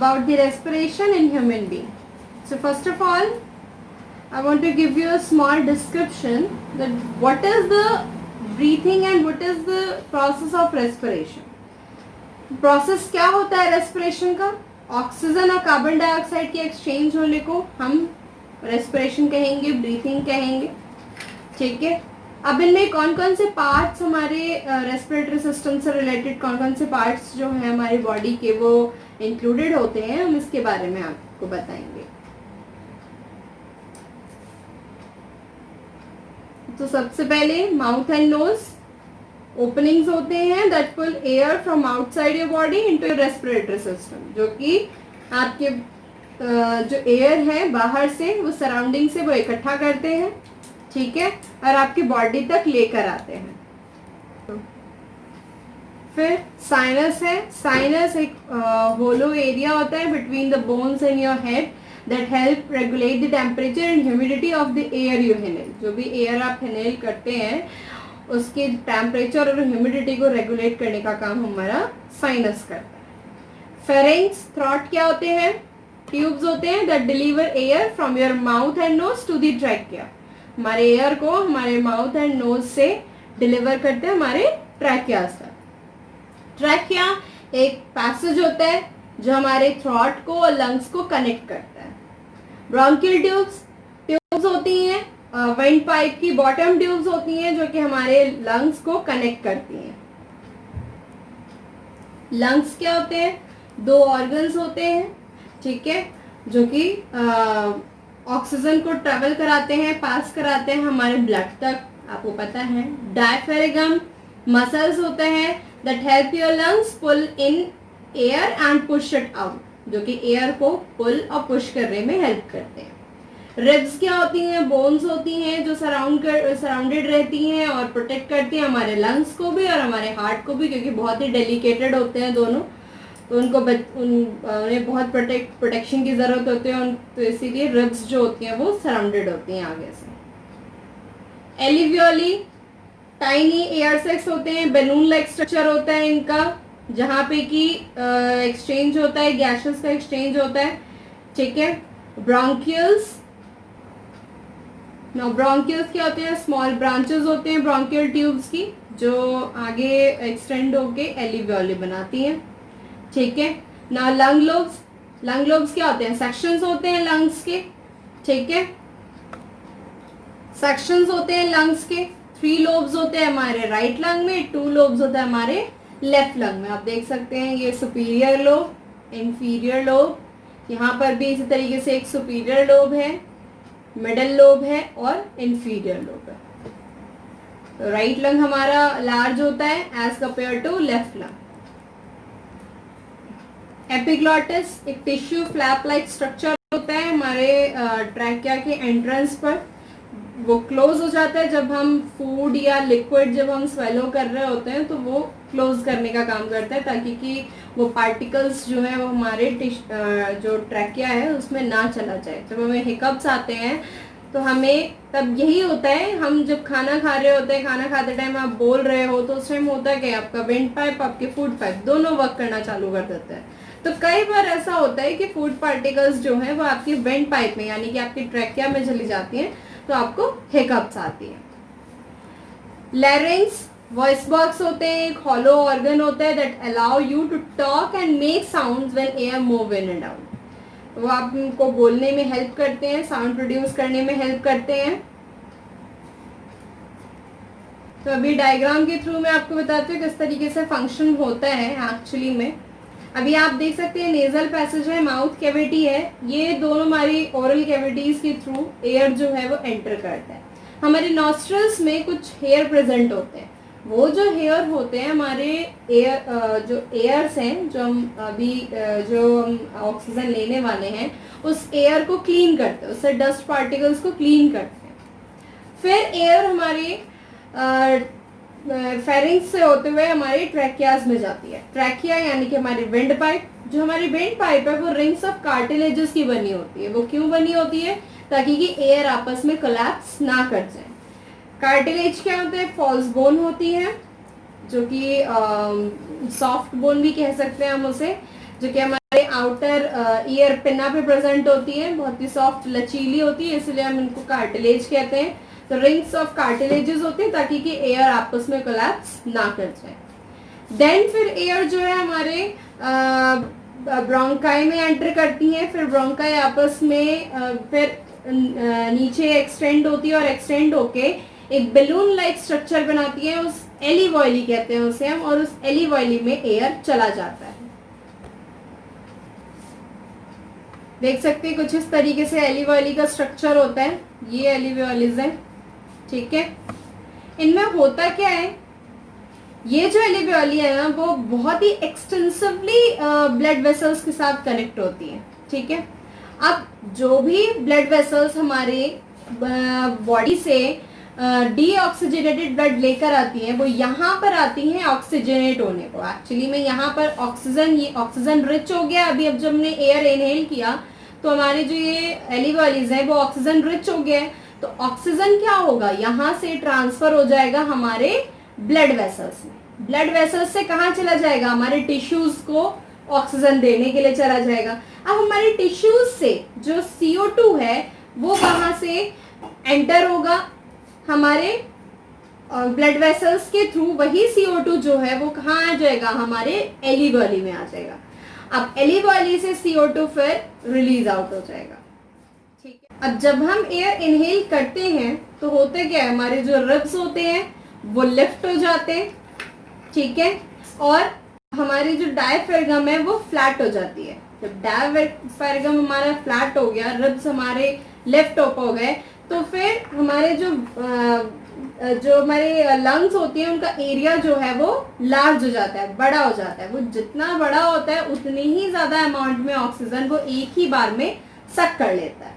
about the respiration in human being. So first of all, I want to give you a small description that what is the breathing and what is the process of respiration. Process क्या होता है respiration का? Oxygen और carbon dioxide के exchange होने को हम respiration कहेंगे, ब्रीथिंग कहेंगे, ठीक है. अब इनमें कौन कौन से पार्ट्स हमारे रेस्पिरेटरी सिस्टम से रिलेटेड कौन कौन से पार्ट्स जो हैं हमारी बॉडी के वो इंक्लूडेड होते हैं, हम इसके बारे में आपको बताएंगे. तो सबसे पहले माउथ एंड नोज ओपनिंग्स होते हैं that pull air from outside your body into your respiratory system, जो कि आपके जो एयर है बाहर से वो सराउंडिंग से वो इकट्ठा करते हैं, ठीक है, और आपकी बॉडी तक लेकर आते हैं. फिर साइनस है. साइनस एक होलो एरिया होता है between the bones in your head that help regulate the temperature and humidity of the air you inhale. जो भी एयर आप इनहेल करते हैं उसके टेम्परेचर और ह्यूमिडिटी को रेगुलेट करने का काम हमारा साइनस करता है. फेरिंग्स, थ्रॉट क्या होते हैं? ट्यूब्स होते हैं that deliver air from your mouth and nose to the trachea. हमारे एयर को हमारे माउथ एंड नोज से डिलीवर करते हैं हमारे ट्रैकिया तक. ट्रैकिया एक पैसेज होता है जो हमारे थ्रॉट को और लंग्स को कनेक्ट करता है. ब्रोंकियल ट्यूब्स होती हैं वेंट पाइप की बॉटम ट्यूब्स होती हैं जो कि हमारे लंग्स को कनेक्ट करती हैं. लंग्स क्या होते हैं? दो ऑर्गन्स होते हैं, ठीक है, जो कि ऑक्सीजन को ट्रेवल कराते हैं, पास कराते हैं हमारे ब्लड तक, आपको पता है. डायफ्राम मसल्स होते हैं that help your lungs pull in air and push it out, जो कि एयर को पुल और पुश करने में हेल्प करते हैं. रिब्स क्या होती हैं? बोन्स होती हैं जो सराउंडेड रहती हैं और प्रोटेक्ट करती हैं हमारे लंग्स को भी और हमारे हार्ट को भी, क्योंकि बहुत ही डेलिकेटेड होते हैं दोनों, तो उनको उन्हें बहुत प्रोटेक्शन की ज़रूरत होती है, तो इसीलिए रिब्स जो होती हैं वो सराउंडेड होती हैं आगे से. एलिवियोली टाइनी एयर सैक्स होते हैं, बैलून लाइक स्ट्रक्चर होता है इनका, जहाँ पे कि एक्सचेंज होता है, गैसेस का एक्सचेंज होता है, ठीक है. ब्रोंकियल्स, ब्रोंकियल्स क्या होते हैं? स्मॉल ब्रांचेस होते हैं ब्रोंकियल ट्यूब्स की जो आगे एक्सटेंड होके एलिवियोली बनाती हैं, ठीक है. ना लंग लोब्स क्या होते हैं? सेक्शंस होते हैं लंग्स के, ठीक है, सेक्शंस होते हैं लंग्स के. 3 लोब्स होते हैं हमारे राइट लंग में, 2 लोब्स होते हैं हमारे लेफ्ट लंग में. आप देख सकते हैं ये सुपीरियर लोब, इंफीरियर लोब, यहाँ पर भी इसी तरीके से एक सुपीरियर लोब है, मिडल लोब है और इंफीरियर लोब है. तो राइट लंग हमारा लार्ज होता है as compare to left lung. Epiglottis एक टिश्यू फ्लैप लाइक स्ट्रक्चर होता है हमारे ट्रैकिया के एंट्रेंस पर. वो क्लोज हो जाता है जब हम फूड या लिक्विड जब हम स्वेलो कर रहे होते हैं, तो वो क्लोज करने का काम करता है ताकि कि वो पार्टिकल्स जो है वो हमारे जो ट्रैकिया है उसमें ना चला जाए. जब हमें हिकअप्स आते हैं तो हमें तब यही होता है, हम जब खाना खा रहे होते हैं, खाना खाते टाइम आप बोल रहे हो तो उस टाइम होता है कि आपका वेंट पाइप, आपके फूड पाइप दोनों वर्क करना चालू कर देते हैं. तो कई बार ऐसा होता है कि फूड पार्टिकल्स जो है वो आपकी वेंट पाइप में यानी कि आपकी ट्रैकिया में चली जाती हैं, तो आपको हिकअप्स आती है. लैरिंग्स वॉइस बॉक्स होते हैं, एक हॉलो ऑर्गन होता है that allow you to talk and make sounds when air move in and out. वो आपको बोलने में हेल्प करते हैं, साउंड प्रोड्यूस करने में हेल्प करते हैं. तो अभी डायग्राम के थ्रू मैं आपको बताती हूँ किस तरीके से फंक्शन होता है एक्चुअली में. अभी आप देख सकते हैं नेजल पैसेज है, माउथ कैविटी है, ये दोनों हमारी ओरल कैविटीज के थ्रू एयर जो है वो एंटर करता है. हमारे नॉस्ट्रल्स में कुछ हेयर प्रेजेंट होते हैं. वो जो हेयर होते हैं हमारे एयर जो एयर्स हैं जो हम अभी जो हम ऑक्सीजन लेने वाले हैं उस एयर को क्लीन करते हैं, उससे डस्ट पार्टिकल्स को क्लीन करते हैं. फिर एयर हमारे फेरिंग्स से होते हुए हमारी ट्रैकियाज में जाती है. ट्रैकिया यानी कि हमारी विंड पाइप, जो हमारी विंड पाइप है वो रिंग्स ऑफ कार्टिलेजेस की बनी होती है. वो क्यों बनी होती है? ताकि कि एयर आपस में कोलैप्स ना कर जाए. कार्टिलेज क्या होते हैं? फॉल्स बोन होती है, जो कि सॉफ्ट बोन भी कह सकते हैं हम उसे, जो कि हमारे आउटर ईयर पिना पे प्रेजेंट होती है, बहुत ही सॉफ्ट लचीली होती है, इसलिए हम इनको कार्टिलेज कहते हैं। तो रिंग्स ऑफ कार्टिलेजेस होते हैं ताकि कि एयर आपस में कोलैप्स ना कर जाए। देन फिर एयर जो है हमारे ब्रोंकाई में एंटर करती है, फिर ब्रोंकाई आपस में फिर नीचे एक्सटेंड होती है और एक्सटेंड होके एक बलून लाइक स्ट्रक्चर बनाती है, उस एली वॉयली कहते हैं उसे हम, और उस एली वॉयली में एयर चला जाता है। देख सकते हैं कुछ इस तरीके से एली वॉयली का स्ट्रक्चर होता है। ये एली वॉयलीज है, ठीक है। इनमें होता क्या है, ये जो एली वॉयली है ना वो बहुत ही एक्सटेंसिवली ब्लड वेसल्स के साथ कनेक्ट होती है, ठीक है। अब जो भी ब्लड वेसल्स हमारे बॉडी से डीऑक्सीजनेटेड ब्लड लेकर आती हैं वो यहाँ पर आती हैं ऑक्सीजनेट होने को। एक्चुअली में यहाँ पर ऑक्सीजन, ये ऑक्सीजन रिच हो गया। अभी अब जब हमने एयर इनहेल किया तो हमारे जो ये एली वॉयलीज है वो ऑक्सीजन रिच हो गया है। तो ऑक्सीजन क्या होगा, यहाँ से ट्रांसफर हो जाएगा हमारे ब्लड वेसल्स में। ब्लड वेसल्स से कहाँ चला जाएगा, हमारे टिश्यूज को ऑक्सीजन देने के लिए चला जाएगा। अब हमारे टिश्यूज से जो CO2 है वो वहां से एंटर होगा हमारे ब्लड वेसल्स के थ्रू। वही CO2 जो है वो कहाँ आ जाएगा, हमारे एली वॉयली में आ जाएगा। अब एली वॉयली से CO2 फिर रिलीज आउट हो जाएगा, ठीक है। अब जब हम एयर इनहेल करते हैं तो होते क्या है, हमारे जो रिब्स होते हैं वो लिफ्ट हो जाते हैं, ठीक है, और हमारी जो डायफ्रागम है वो फ्लैट हो जाती है। जब डायफ्रागम हमारा फ्लैट हो गया, रिब्स हमारे लिफ्ट अप हो गए, तो फिर हमारे जो हमारे लंग्स होती है उनका एरिया जो है वो लार्ज हो जाता है, बड़ा हो जाता है। वो जितना बड़ा होता है उतनी ही ज्यादा अमाउंट में ऑक्सीजन वो एक ही बार में सक कर लेता है,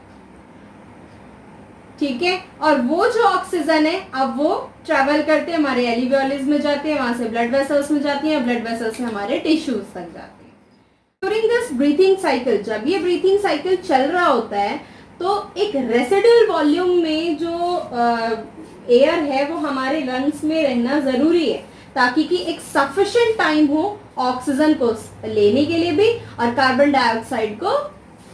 ठीक है। और वो जो ऑक्सीजन है अब वो ट्रेवल करते हैं हमारे एल्वियोलिस में जाते हैं, वहां से ब्लड वेसल्स में जाती है, ब्लड वेसल्स से हमारे टिश्यूज तक जाती है। ड्यूरिंग दिस ब्रीथिंग साइकिल, जब ये ब्रीथिंग साइकिल चल रहा होता है तो एक रेसिडुअल वॉल्यूम में जो एयर है वो हमारे लंग्स में रहना जरूरी है ताकि कि एक सफिशिएंट टाइम हो ऑक्सीजन को लेने के लिए भी और कार्बन डाइऑक्साइड को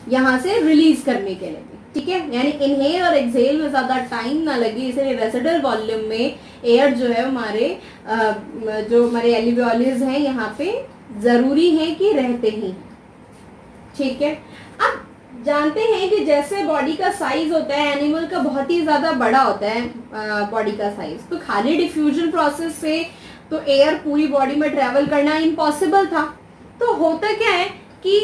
यहाँ से रिलीज करने के लिए भी, ठीक है। यानी इनहेल और एक्सहेल में ज्यादा टाइम ना लगे, इसलिए रेसिडुअल वॉल्यूम में एयर जो है हमारे जो हमारे एल्वियोलिस हैं यहाँ पे जरूरी है कि रहते ही, ठीक है। अब जानते हैं कि जैसे बॉडी का साइज होता है एनिमल का बहुत ही ज्यादा बड़ा होता है बॉडी का साइज, तो खाली डिफ्यूजन प्रोसेस से तो एयर पूरी बॉडी में ट्रेवल करना इम्पॉसिबल था। तो होता क्या है कि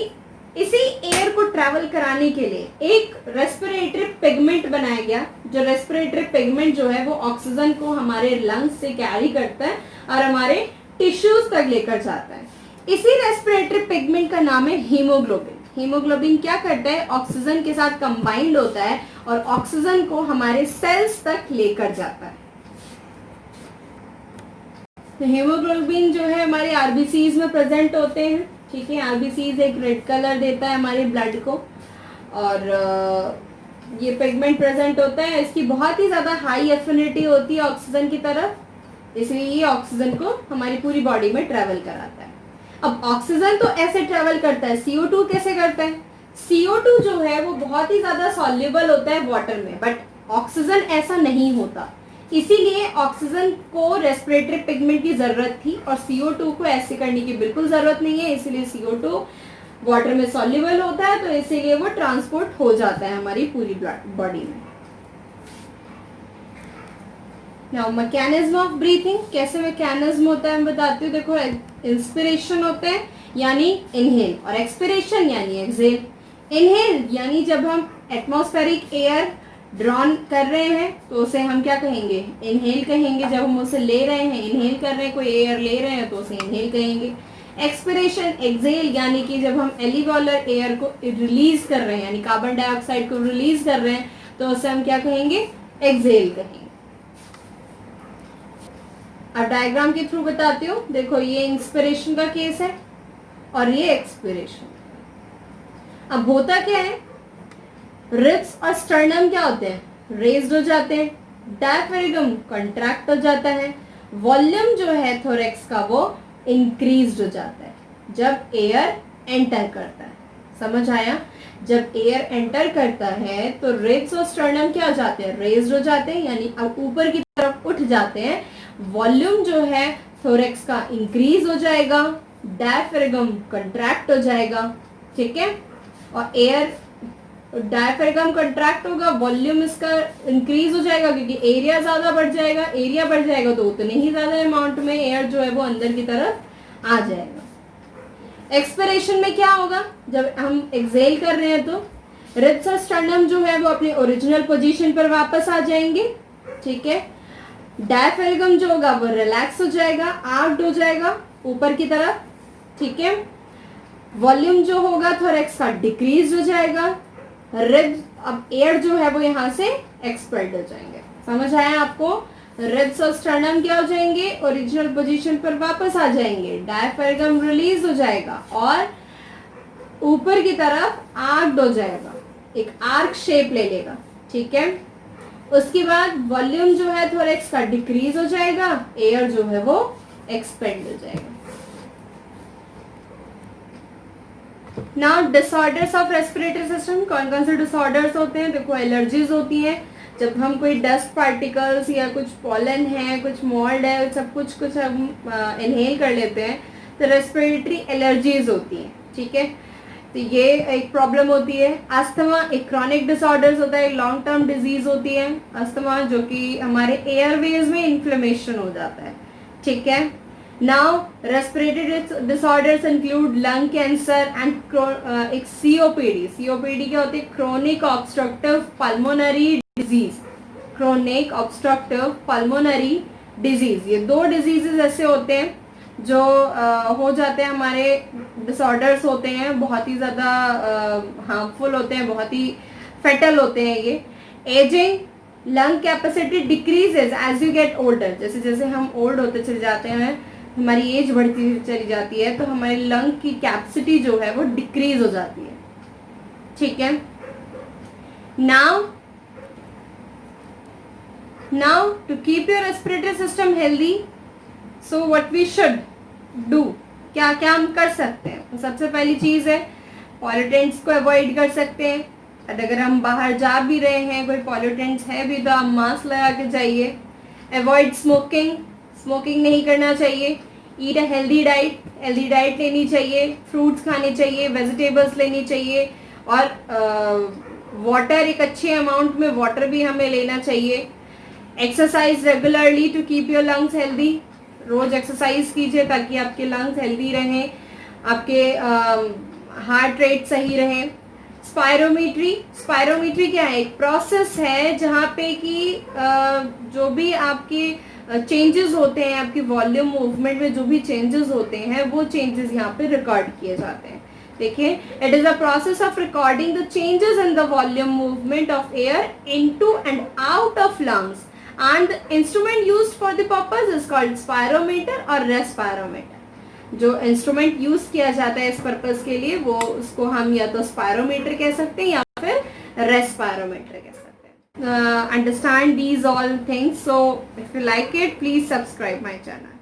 इसी एयर को ट्रेवल कराने के लिए एक रेस्पिरेटरी पिगमेंट बनाया गया। जो रेस्पिरेटरी पिगमेंट जो है वो ऑक्सीजन को हमारे लंग्स से कैरी करता है और हमारे टिश्यूज तक लेकर जाता है। इसी रेस्पिरेटरी पिगमेंट का नाम है हीमोग्लोबिन। हीमोग्लोबिन क्या करता है, ऑक्सीजन के साथ कंबाइंड होता है और ऑक्सीजन को हमारे सेल्स तक लेकर जाता है। तो हीमोग्लोबिन जो है हमारे आरबीसीज में प्रेजेंट होते हैं, ठीक है। आरबीसीज एक रेड कलर देता है हमारे ब्लड को और ये पिगमेंट प्रेजेंट होता है। इसकी बहुत ही ज्यादा हाई एफिनिटी होती है ऑक्सीजन की तरफ, इसलिए ये ऑक्सीजन को हमारी पूरी बॉडी में ट्रेवल कराता है। अब ऑक्सीजन तो ऐसे ट्रेवल करता है, CO2 कैसे करता है? CO2 जो है वो बहुत ही ज्यादा सॉल्युबल होता है वाटर में, बट ऑक्सीजन ऐसा नहीं होता। इसीलिए ऑक्सीजन को रेस्पिरेटरी पिगमेंट की जरूरत थी और CO2 को ऐसे करने की बिल्कुल जरूरत नहीं है। इसीलिए CO2 वाटर में सॉल्युबल होता है, तो इसीलिए वो ट्रांसपोर्ट हो जाता है हमारी पूरी बॉडी में। नाउ मैकेनिज्म ऑफ ब्रीथिंग, कैसे मैकेनिज्म होता है मैं बताती हूँ। देखो, इंस्पिरेशन होता है यानी इनहेल और एक्सपिरेशन यानी एक्सहेल। इनहेल यानी जब हम एटमॉस्फेरिक एयर ड्रॉन कर रहे हैं तो उसे हम क्या कहेंगे, इनहेल कहेंगे। जब हम उसे ले रहे हैं, इनहेल कर रहे हैं, कोई एयर ले रहे हैं तो उसे इनहेल कहेंगे। एक्सपिरेशन एक्सहेल यानी कि जब हम एल्वियोलर एयर को रिलीज कर रहे हैं यानी कार्बन डाइऑक्साइड को रिलीज कर रहे हैं तो उसे हम क्या कहेंगे, एक्सहेल कहेंगे। अब डायग्राम के थ्रू बताती हूँ। देखो, ये इंस्पिरेशन का केस है और ये एक्सपिरेशन। अब होता क्या है, रिब्स और स्टर्नम क्या होते हैं, रेज्ड हो जाते हैं, डायफ्रागम कंट्रैक्ट हो जाता है, वॉल्यूम जो है थोरेक्स का वो इंक्रीज्ड हो जाता है जब एयर एंटर करता है। समझ आया? जब एयर एंटर करता है तो रिब्स और स्टर्नम क्या हो जाते हैं, रेज्ड हो जाते हैं, यानी अब ऊपर की तरफ उठ जाते हैं। वॉल्यूम जो है थोरेक्स का इंक्रीज हो जाएगा, डायफ्रागम कंट्रैक्ट हो जाएगा, ठीक है। और एयर डायफ्रागम कंट्रैक्ट होगा, वॉल्यूम इसका इंक्रीज हो जाएगा क्योंकि एरिया ज्यादा बढ़ जाएगा, एरिया बढ़ जाएगा तो उतने ही ज्यादा अमाउंट में एयर जो है वो अंदर की तरफ आ जाएगा। एक्सपिरेशन में क्या होगा, जब हम एक्सेल कर रहे हैं तो रिब्स और स्टर्नम जो है वो अपने ओरिजिनल पोजीशन पर वापस आ जाएंगे, ठीक है। डायफ्रागम जो होगा वो रिलैक्स हो जाएगा, आर्क्ड हो जाएगा ऊपर की तरफ, ठीक है। वॉल्यूम जो होगा थोरेक्स का डिक्रीज हो जाएगा, रिब्स अब एयर जो है वो यहाँ से एक्सपेल्ड हो जाएंगे। समझ आया आपको? रिब्स और स्टर्नम क्या हो जाएंगे, ओरिजिनल पोजीशन पर वापस आ जाएंगे, डायफ्रागम रिलीज हो जाएगा और ऊपर की तरफ आर्क्ड हो जाएगा, एक आर्क शेप ले लेगा, ठीक है। उसके बाद वॉल्यूम जो है थोरेक्स का डिक्रीज हो जाएगा, एयर जो है वो एक्सपेंड हो जाएगा। Now disorders of respiratory system, कौन कौन से डिसऑर्डर्स होते हैं? देखो, एलर्जीज होती हैं, जब हम कोई डस्ट पार्टिकल्स या कुछ पॉलन है, कुछ मोल्ड है, सब कुछ हम इनहेल कर लेते हैं तो रेस्पिरेटरी एलर्जीज होती हैं, ठीक है। तो ये एक प्रॉब्लम होती है। अस्थमा एक क्रॉनिक डिसऑर्डर्स होता है, लॉन्ग टर्म डिजीज होती है अस्थमा, जो कि हमारे एयरवेज में इन्फ्लेमेशन हो जाता है, ठीक है। Now respiratory disorders include lung cancer and एक सीओपीडी। सीओपीडी क्या होती है? Chronic obstructive pulmonary disease. Chronic obstructive pulmonary disease, ये दो डिजीजेस ऐसे होते हैं जो हो जाते हैं, हमारे डिसऑर्डर्स होते हैं, बहुत ही ज़्यादा हार्मफुल होते हैं, बहुत ही फेटल होते हैं ये। Ageing, lung capacity decreases as you get older. जैसे जैसे हम ओल्ड होते चले जाते हैं, हमारी एज बढ़ती चली जाती है, तो हमारे लंग की कैपेसिटी जो है वो डिक्रीज हो जाती है, ठीक है। Now to keep your respiratory system healthy, so what we should do, क्या क्या हम कर सकते हैं? तो सबसे पहली चीज है पॉल्यूटेंट्स को अवॉइड कर सकते हैं। अगर हम बाहर जा भी रहे हैं, कोई पॉल्यूटेंट्स है भी तो आप मास्क लगा के जाइए। अवॉइड स्मोकिंग, स्मोकिंग नहीं करना चाहिए। Eat a healthy diet, healthy diet लेनी चाहिए, फ्रूट्स खाने चाहिए, वेजिटेबल्स लेनी चाहिए और वाटर, एक अच्छे अमाउंट में वाटर भी हमें लेना चाहिए। Exercise regularly to keep your lungs healthy, रोज एक्सरसाइज कीजिए ताकि आपके लंग्स हेल्दी रहें, आपके हार्ट रेट सही रहे। स्पायरोमीट्री, स्पायरोमीट्री क्या है? एक प्रोसेस है जहाँ पे कि जो भी आपके चेंजेस होते हैं, आपकी वॉल्यूम मूवमेंट में जो भी चेंजेस होते हैं वो चेंजेस यहाँ पे रिकॉर्ड किए जाते हैं। देखिए, it is a process of recording the changes in the volume movement of air into and out of lungs and the instrument used for the purpose is called spirometer और रेस्पायरोमीटर। जो instrument use किया जाता है इस purpose के लिए वो उसको हम या तो स्पायरोमीटर कह सकते हैं या फिर रेस्पायरोमीटर कह सकते हैं। Understand these all things, so if you like it please subscribe my channel.